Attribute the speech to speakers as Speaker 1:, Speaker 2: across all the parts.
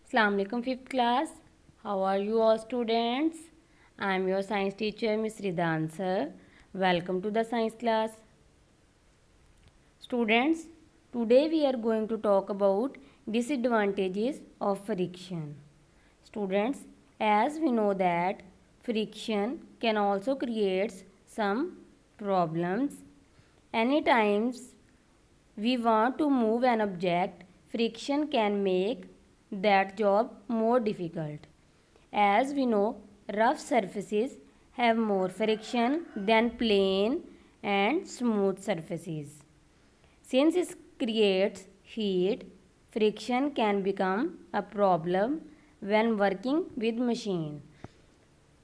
Speaker 1: Assalamu alaikum fifth class. How are you all students? I am your science teacher Miss Ridan sir. Welcome to the science class. Students, today we are going to talk about disadvantages of friction. Students, as we know that friction can also create some problems. Anytime we want to move an object, friction can make that job more difficult. As we know, rough surfaces have more friction than plain and smooth surfaces. Since it creates heat, friction can become a problem when working with machine.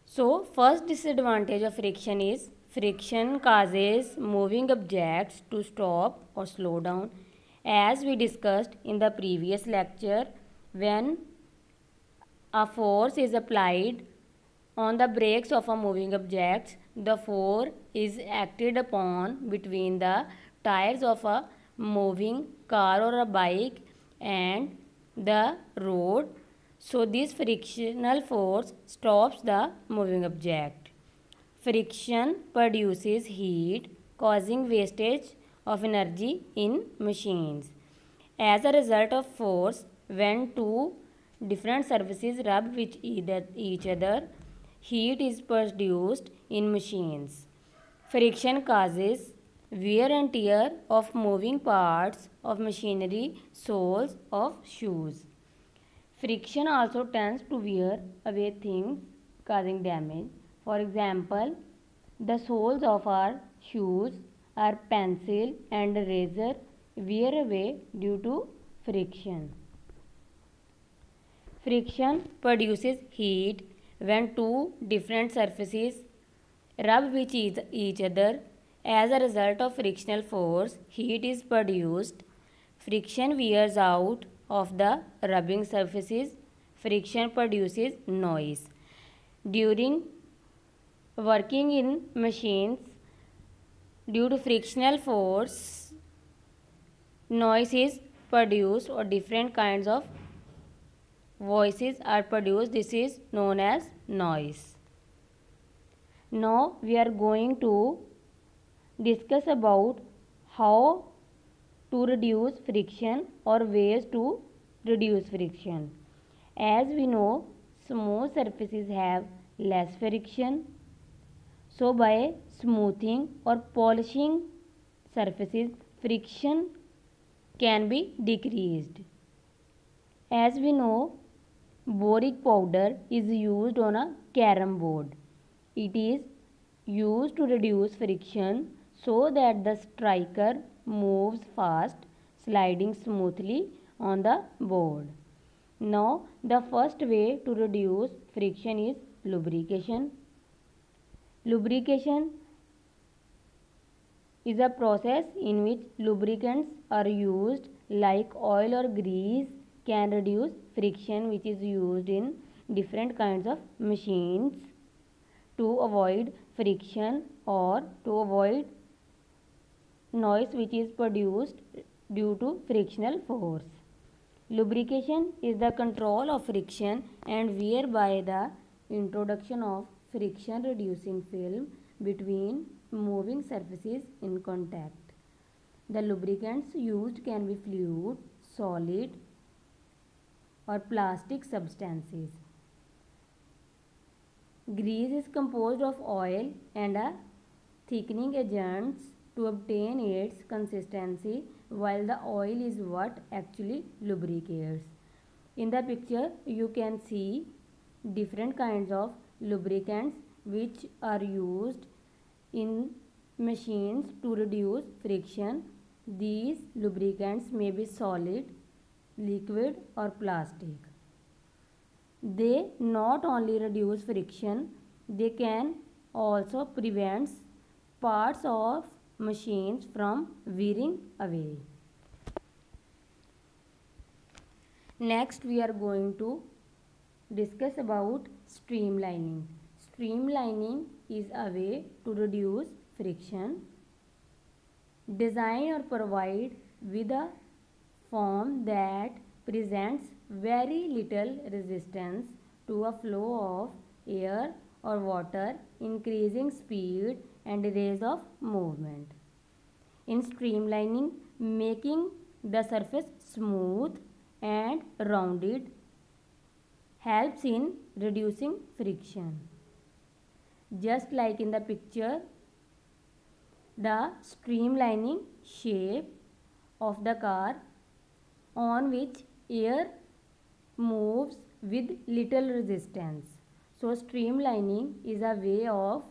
Speaker 1: So, first disadvantage of friction is friction causes moving objects to stop or slow down. As we discussed in the previous lecture, when a force is applied on the brakes of a moving object, the force is acted upon between the tires of a moving car or a bike and the road. So this frictional force stops the moving object. Friction produces heat, causing wastage of energy in machines. As a result of force, when two different surfaces rub with each other, heat is produced in machines. Friction causes wear and tear of moving parts of machinery, soles of shoes. Friction also tends to wear away things, causing damage. For example, the soles of our shoes, our pencil and razor wear away due to friction. Friction produces heat when two different surfaces rub with each other. As a result of frictional force, heat is produced. Friction wears out of the rubbing surfaces. Friction produces noise. During working in machines, due to frictional force, noise is produced or different kinds of voices are produced. This is known as noise. Now we are going to discuss about how to reduce friction or ways to reduce friction. As we know, smooth surfaces have less friction. So by smoothing or polishing surfaces, friction can be decreased. As we know, boric powder is used on a carom board. It is used to reduce friction so that the striker moves fast, sliding smoothly on the board. Now, the first way to reduce friction is lubrication. Lubrication is a process in which lubricants are used like oil or grease can reduce friction, which is used in different kinds of machines to avoid friction or to avoid noise which is produced due to frictional force. Lubrication is the control of friction and wear by the introduction of friction reducing film between moving surfaces in contact. The lubricants used can be fluid, solid or plastic substances. Grease is composed of oil and a thickening agents to obtain its consistency, while the oil is what actually lubricates. In the picture you can see different kinds of lubricants which are used in machines to reduce friction. These lubricants may be solid, liquid or plastic. They not only reduce friction, they can also prevent parts of machines from wearing away. Next we are going to discuss about streamlining. Streamlining is a way to reduce friction. Design or provide with a form that presents very little resistance to a flow of air or water, increasing speed and rate of movement. In streamlining, making the surface smooth and rounded helps in reducing friction. Just like in the picture, the streamlining shape of the car on which air moves with little resistance. So streamlining is a way of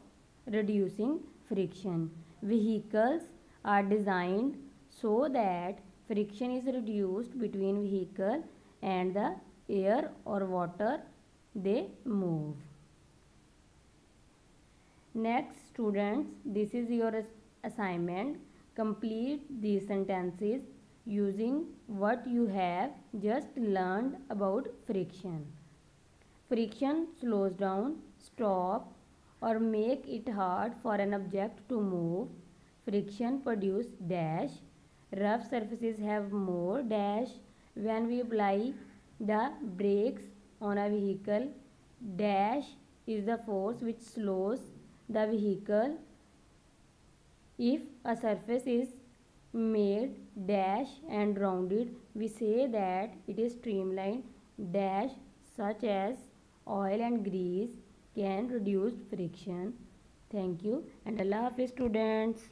Speaker 1: reducing friction. Vehicles are designed so that friction is reduced between vehicle and the air or water they move. Next, students, this is your assignment. Complete these sentences using what you have just learned about friction. Friction slows down, stop, or make it hard for an object to move. Friction produces dash. Rough surfaces have more dash. When we apply the brakes on a vehicle, dash is the force which slows the vehicle. If a surface is made dash and rounded, we say that it is streamlined. Dash such as oil and grease can reduce friction. Thank you and Allah Hafiz students.